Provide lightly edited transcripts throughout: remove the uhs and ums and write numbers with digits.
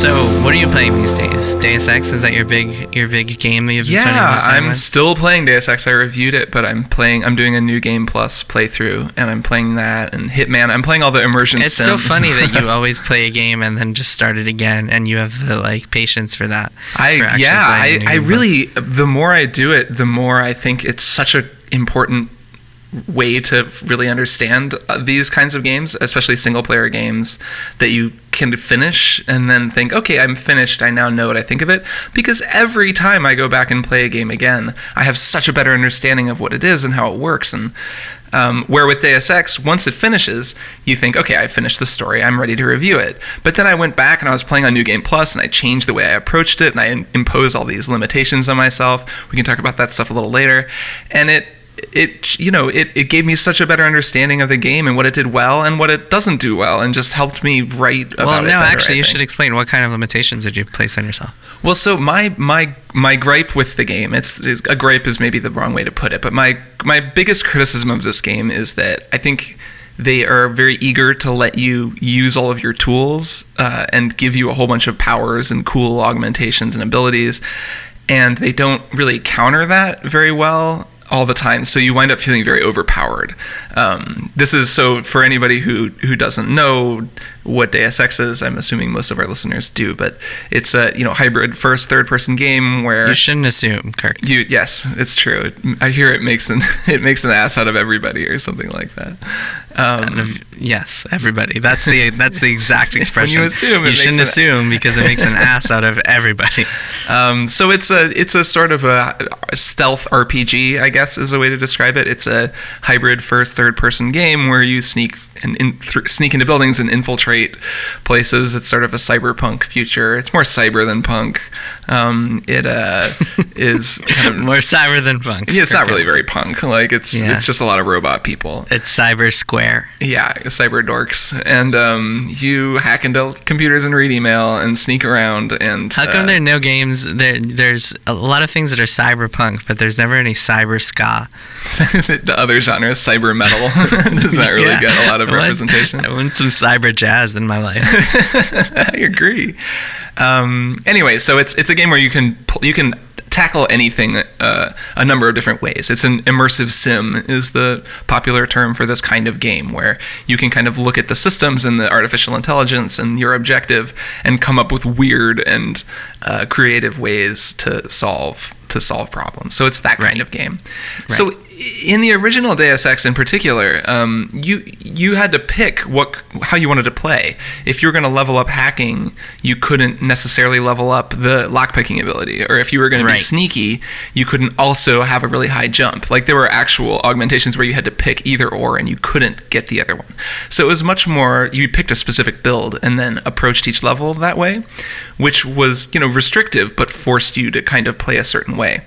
So, what are you playing these days? Deus Ex, is that your big game that you've been spending most time I'm with? still playing Deus Ex. I reviewed it, but I'm doing a New Game Plus playthrough, and I'm playing that, and Hitman. I'm playing all the immersion It's sims. so funny that you always play a game and then just start it again, and you have the patience for that. I really, the more I do it, the more I think it's such an important way to really understand these kinds of games, especially single player games, that you can finish and then think, okay, I'm finished, I now know what I think of it, because every time I go back and play a game again, I have such a better understanding of what it is and how it works. And where with Deus Ex, once it finishes, you think, okay, I finished the story, I'm ready to review it. But then I went back and I was playing on New Game Plus, and I changed the way I approached it, and I imposed all these limitations on myself. We can talk about that stuff a little later. And it gave me such a better understanding of the game and what it did well and what it doesn't do well, and just helped me write about it better. Well, no, actually, you should explain what kind of limitations did you place on yourself. Well, so my gripe with the game, it's a gripe is maybe the wrong way to put it, but my biggest criticism of this game is that I think they are very eager to let you use all of your tools and give you a whole bunch of powers and cool augmentations and abilities, and they don't really counter that very well all the time, so you wind up feeling very overpowered. This is so for anybody who doesn't know what Deus Ex is. I'm assuming most of our listeners do, but it's a hybrid first third person game where you shouldn't assume, Kirk. Yes, it's true. I hear it makes an ass out of everybody or something like that. Yes, everybody. That's the exact expression. When you assume, you shouldn't assume because it makes an ass out of everybody. So it's a sort of a stealth RPG, I guess, is a way to describe it. It's a hybrid first third person game where you sneak into buildings and infiltrate places. It's sort of a cyberpunk future. It's more cyber than punk. It is kind of more cyber than punk. Yeah, it's not really very punk. It's just a lot of robot people. It's cyber square. Yeah, cyber dorks. And you hack into computers and read email and sneak around. And how come there are no games? There's a lot of things that are cyberpunk, but there's never any cyber ska. The other genre is cyber metal. Does not really get a lot of representation. I want some cyber jazz in my life. I agree. Anyway, so it's a game where you can tackle anything a number of different ways. It's an immersive sim is the popular term for this kind of game, where you can kind of look at the systems and the artificial intelligence and your objective and come up with weird and creative ways to solve problems. So it's that kind of game. Right. So in the original Deus Ex in particular, you had to pick how you wanted to play. If you were going to level up hacking, you couldn't necessarily level up the lockpicking ability. Or if you were going to be sneaky, you couldn't also have a really high jump. There were actual augmentations where you had to pick either or, and you couldn't get the other one. So it was much more, you picked a specific build and then approached each level that way, which was, restrictive, but forced you to kind of play a certain way.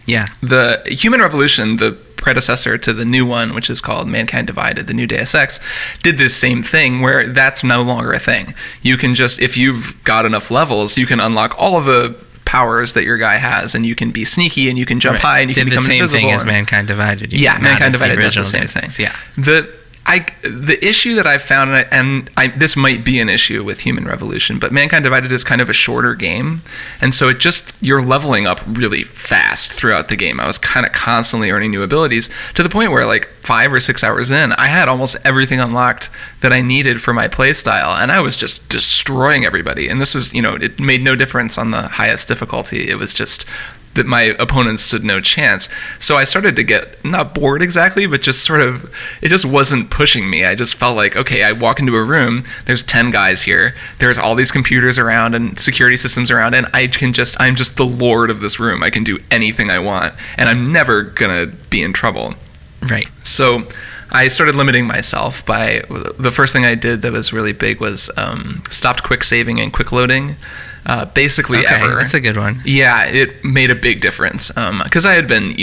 Yeah. The Human Revolution, the predecessor to the new one, which is called Mankind Divided, the new Deus Ex, did this same thing where that's no longer a thing. You can just, if you've got enough levels, you can unlock all of the powers that your guy has, and you can be sneaky, and you can jump high, and you can become invisible. Did the same thing as Mankind Divided. Mankind Divided does the same thing. Yeah. The issue that I found, and this might be an issue with Human Revolution, but Mankind Divided is kind of a shorter game, and so you're leveling up really fast throughout the game. I was kind of constantly earning new abilities to the point where 5 or 6 hours in, I had almost everything unlocked that I needed for my playstyle, and I was just destroying everybody. And this is, it made no difference on the highest difficulty. It was just that my opponents stood no chance. So I started to get, not bored exactly, but just sort of, it just wasn't pushing me. I just felt like, okay, I walk into a room, there's 10 guys here, there's all these computers around and security systems around, and I'm just the lord of this room. I can do anything I want, and I'm never gonna be in trouble. Right. So I started limiting myself by, the first thing I did that was really big was stopped quick saving and quick loading. Ever. That's a good one. Yeah, it made a big difference. Because I had been,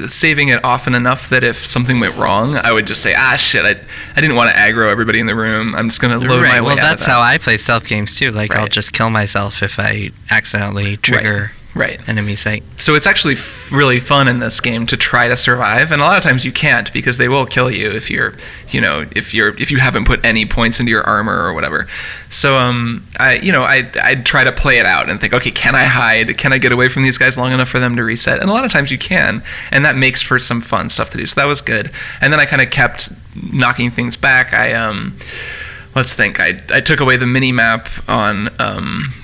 saving it often enough that if something went wrong, I would just say, shit, I didn't want to aggro everybody in the room. I'm just going to load my way out of that. Well, that's how I play stealth games too. I'll just kill myself if I accidentally trigger enemy sight. So it's actually really fun in this game to try to survive, and a lot of times you can't because they will kill you if you haven't put any points into your armor or whatever. So I'd try to play it out and think, okay, can I hide? Can I get away from these guys long enough for them to reset? And a lot of times you can, and that makes for some fun stuff to do. So that was good. And then I kind of kept knocking things back. Let's think. I took away the mini map on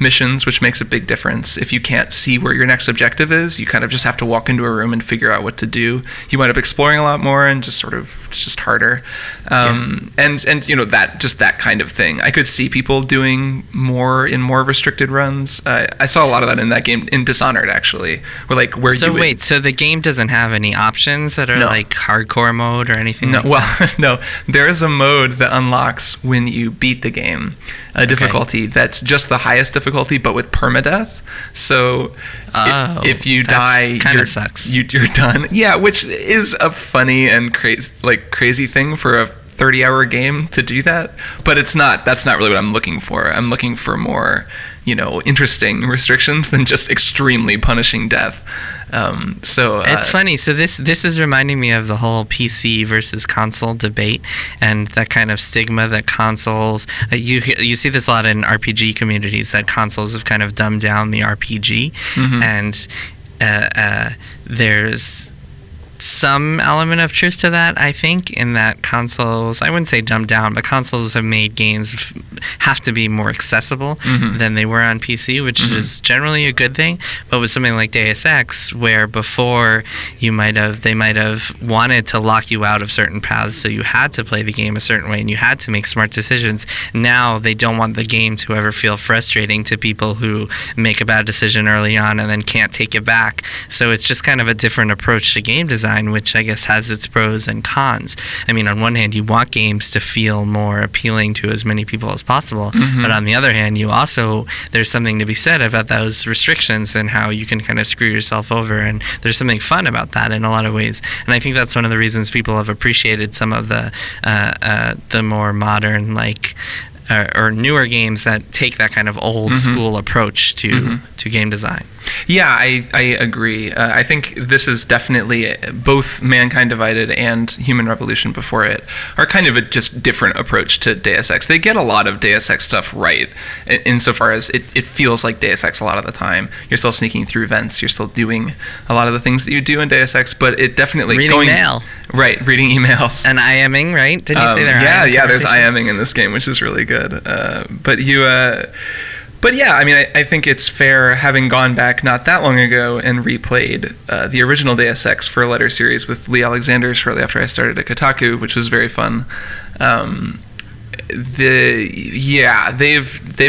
missions, which makes a big difference. If you can't see where your next objective is, you kind of just have to walk into a room and figure out what to do. You wind up exploring a lot more, and it's just harder. And that kind of thing. I could see people doing more in more restricted runs. I saw a lot of that in that game, in Dishonored, actually. So the game doesn't have any options that are like hardcore mode or anything? No, like that? No. There is a mode that unlocks when you beat the game, a difficulty that's just the highest difficulty, but with permadeath. So if you die, you're done. Yeah, which is a funny and crazy thing for a 30-hour game to do that, but that's not really what I'm looking for. I'm looking for more, interesting restrictions than just extremely punishing death. It's funny. So this is reminding me of the whole PC versus console debate, and that kind of stigma that consoles. You see this a lot in RPG communities, that consoles have kind of dumbed down the RPG, and there's some element of truth to that, I think, in that consoles, I wouldn't say dumbed down, but consoles have made games have to be more accessible than they were on PC, which is generally a good thing. But with something like Deus Ex, where before they might have wanted to lock you out of certain paths, so you had to play the game a certain way and you had to make smart decisions. Now they don't want the game to ever feel frustrating to people who make a bad decision early on and then can't take it back. So it's just kind of a different approach to game design, which I guess has its pros and cons. I mean, on one hand, you want games to feel more appealing to as many people as possible, but on the other hand, there's something to be said about those restrictions and how you can kind of screw yourself over, and there's something fun about that in a lot of ways. And I think that's one of the reasons people have appreciated some of the more modern, or newer games that take that kind of old school approach to game design. Yeah, I agree. I think this is definitely both Mankind Divided and Human Revolution before it are kind of a just different approach to Deus Ex. They get a lot of Deus Ex stuff right, insofar as it feels like Deus Ex a lot of the time. You're still sneaking through vents. You're still doing a lot of the things that you do in Deus Ex, but it definitely reading mail. Right, reading emails. And IMing, right? Didn't you say there? Yeah, there's IMing in this game, which is really good. But yeah, I mean, I think it's fair, having gone back not that long ago and replayed the original Deus Ex for a letter series with Lee Alexander shortly after I started at Kotaku, which was very fun. They've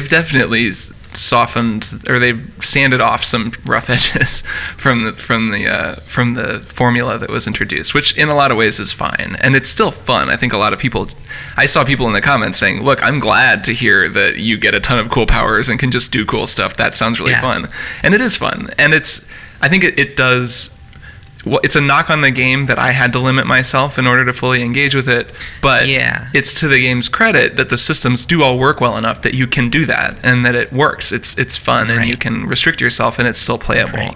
definitely softened, or they've sanded off some rough edges from the formula that was introduced, which in a lot of ways is fine, and it's still fun. I think I saw people in the comments saying, look, I'm glad to hear that you get a ton of cool powers and can just do cool stuff. That sounds really fun. And it is fun. And I think it does. Well, it's a knock on the game that I had to limit myself in order to fully engage with it, but it's to the game's credit that the systems do all work well enough that you can do that, and that it works. It's fun, and you can restrict yourself, and it's still playable.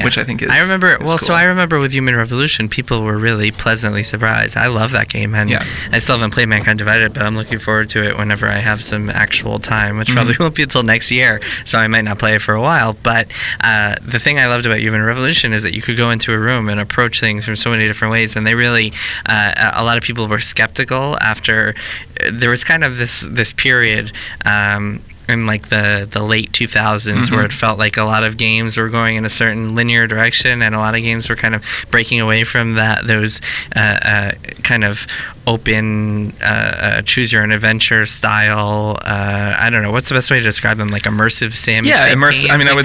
Which I think is. I remember. Cool. So I remember with Human Revolution, people were really pleasantly surprised. I love that game, and I still haven't played Mankind Divided, but I'm looking forward to it whenever I have some actual time, which probably won't be until next year. So I might not play it for a while. But the thing I loved about Human Revolution is that you could go into a room and approach things from so many different ways, and they really. A lot of people were skeptical after there was kind of this period. In like the late 2000s, where it felt like a lot of games were going in a certain linear direction, and a lot of games were kind of breaking away from those kind of open choose your own adventure style. I don't know, what's the best way to describe them, like immersive sim? Yeah, immersive. I mean, I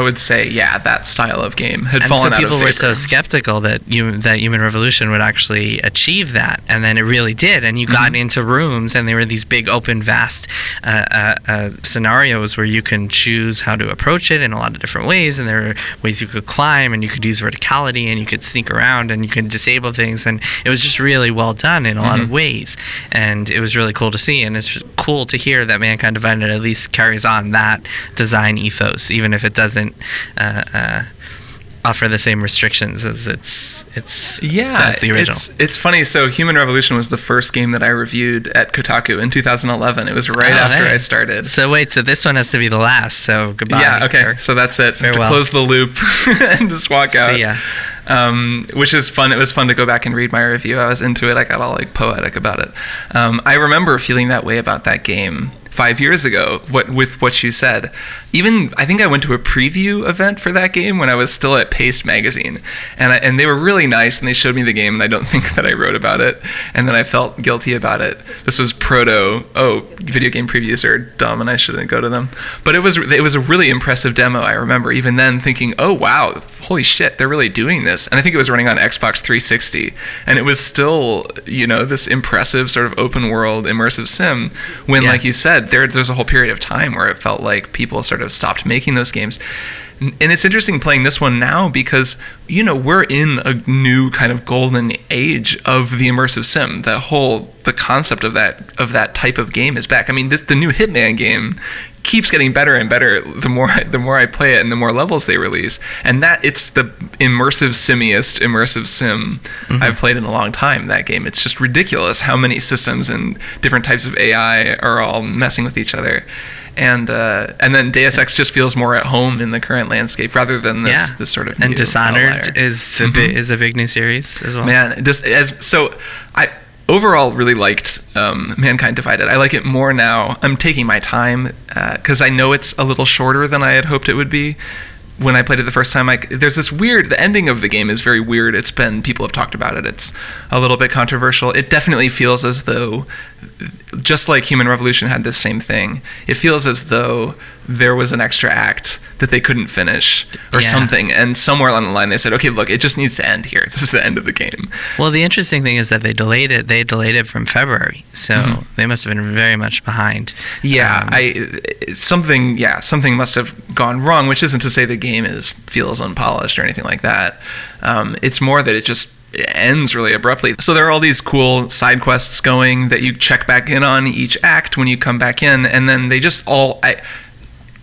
would say that style of game had fallen out of favor. And so people were so skeptical that Human Revolution would actually achieve that, and then it really did. And you got into rooms, and they were these big, open, vast scenarios where you can choose how to approach it in a lot of different ways, and there are ways you could climb, and you could use verticality, and you could sneak around, and you could disable things, and it was just really well done in a lot of ways, and it was really cool to see, and it's just cool to hear that Mankind Divided at least carries on that design ethos, even if it doesn't offer the same restrictions as it's that's the original. It's funny. So Human Revolution was the first game that I reviewed at Kotaku in 2011. It was right after I started. So wait, so this one has to be the last. So goodbye. Yeah. Okay. Kirk. So that's it. Farewell. To close the loop and just walk out. See ya. Which is fun. It was fun to go back and read my review. I was into it. I got all like poetic about it. I remember feeling that way about that game 5 years ago. With what you said, even I think I went to a preview event for that game when I was still at Paste magazine, and they were really nice, and they showed me the game, and I don't think that I wrote about it, and then I felt guilty about it. This was video game previews are dumb, and I shouldn't go to them. But it was a really impressive demo. I remember even then thinking, oh wow, holy shit, they're really doing this. And I think it was running on Xbox 360, and it was still, this impressive sort of open world immersive sim when, like you said, there's a whole period of time where it felt like people sort of stopped making those games. And it's interesting playing this one now because, we're in a new kind of golden age of the immersive sim. The concept of that type of game is back. I mean, the new Hitman game keeps getting better and better the more I play it and the more levels they release. And that it's the simiest immersive sim I've played in a long time, that game. It's just ridiculous how many systems and different types of AI are all messing with each other. And then Deus Ex just feels more at home in the current landscape rather than this sort of and Dishonored is a big new series as well. Man, I overall really liked Mankind Divided. I like it more now. I'm taking my time because I know it's a little shorter than I had hoped it would be. When I played it the first time, there's this weird, the ending of the game is very weird. People have talked about it. It's a little bit controversial. It definitely feels as though, just like Human Revolution had this same thing, it feels as though there was an extra act that they couldn't finish or something. And somewhere along the line they said, okay, look, it just needs to end here. This is the end of the game. Well, the interesting thing is that they delayed it. They delayed it from February. So they must have been very much behind. Yeah, something must have gone wrong, which isn't to say the game feels unpolished or anything like that. It's more that it ends really abruptly. So there are all these cool side quests going that you check back in on each act when you come back in, and then they just all...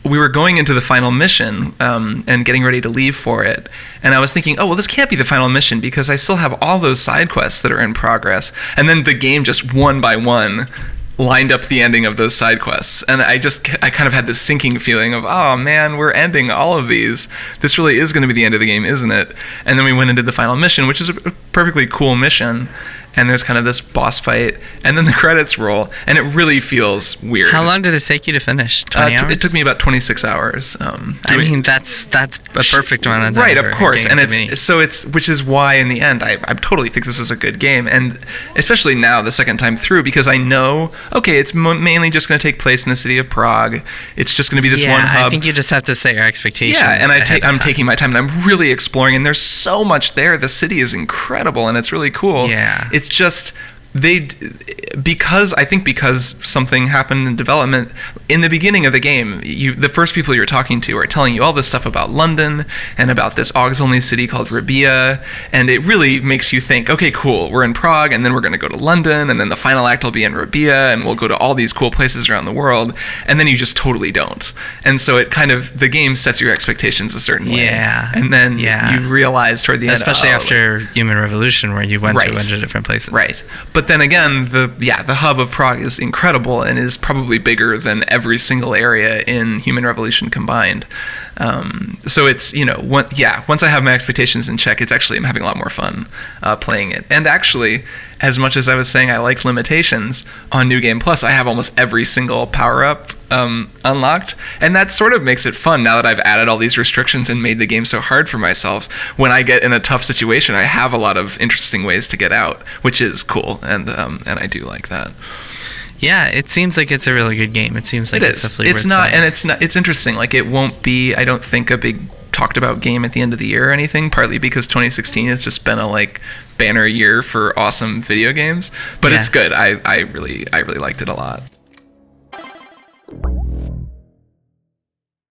we were going into the final mission and getting ready to leave for it. And I was thinking, oh, well, this can't be the final mission because I still have all those side quests that are in progress. And then the game just one by one lined up the ending of those side quests. And I kind of had this sinking feeling of, oh man, we're ending all of these. This really is going to be the end of the game, isn't it? And then we went into the final mission, which is a perfectly cool mission. And there's kind of this boss fight, and then the credits roll, and it really feels weird. How long did it take you to finish? 20 hours? It took me about 26 hours. That's a perfect amount of time. Right, of course, and which is why in the end I totally think this is a good game, and especially now the second time through, because I know, okay, it's mainly just going to take place in the city of Prague. It's just going to be this one hub. I think you just have to set your expectations. Yeah, and I'm taking my time, and I'm really exploring, and there's so much there. The city is incredible, and it's really cool. Yeah. It's just because something happened in development in the beginning of the game, the first people you're talking to are telling you all this stuff about London and about this Augs-only city called Rabia, and it really makes you think, okay, cool, we're in Prague, and then we're going to go to London, and then the final act will be in Rabia, and we'll go to all these cool places around the world, and then you just totally don't. And so the game sets your expectations a certain way. Yeah. And then you realize toward the end, especially after Human Revolution, where you went to a bunch of different places. Right. But then again, the hub of Prague is incredible and is probably bigger than every single area in Human Revolution combined. So it's, once I have my expectations in check, I'm having a lot more fun playing it. And actually, as much as I was saying I like limitations, on New Game Plus, I have almost every single power-up unlocked. And that sort of makes it fun now that I've added all these restrictions and made the game so hard for myself. When I get in a tough situation, I have a lot of interesting ways to get out, which is cool. And I do like that. Yeah, it seems like it's a really good game. It seems like it's definitely worth playing. And it's interesting. Like, it won't be, I don't think, a big talked about game at the end of the year or anything, partly because 2016 has just been a banner year for awesome video games. But it's good. I really liked it a lot.